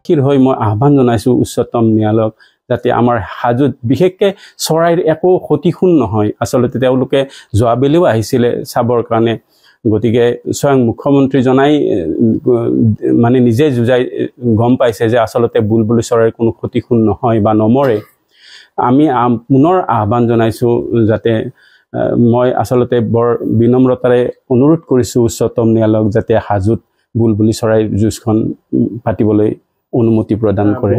সাক্ষীৰ হৈ মই আহ্বান জনাইছোঁ উচ্চতম ন্যায়ালয়ক যাতে আমাৰ হাজোত বিশেষকৈ চৰাইৰ একো ক্ষতিপূৰণ নহয় আচলতে তেওঁলোকে যোৱাবেলিও আহিছিলে চাবৰ কাৰণে গতিকে স্বয়ং মুখ্যমন্ত্ৰীজনাই মানে নিজে যুজাই গম পাইছে যে আচলতে বুলবুলি চৰাইৰ কোনো ক্ষতিপূৰণ নহয় বা নমৰে আমি পুনৰ আহ্বান জনাইছোঁ যাতে মই আচলতে বৰ বিনম্ৰতাৰে অনুৰোধ কৰিছোঁ উচ্চতম ন্যায়ালয়ক যাতে হাজোত বুলবুলি চৰাইৰ যুঁজখন পাতিবলৈ অনুমতি প্ৰদান কৰে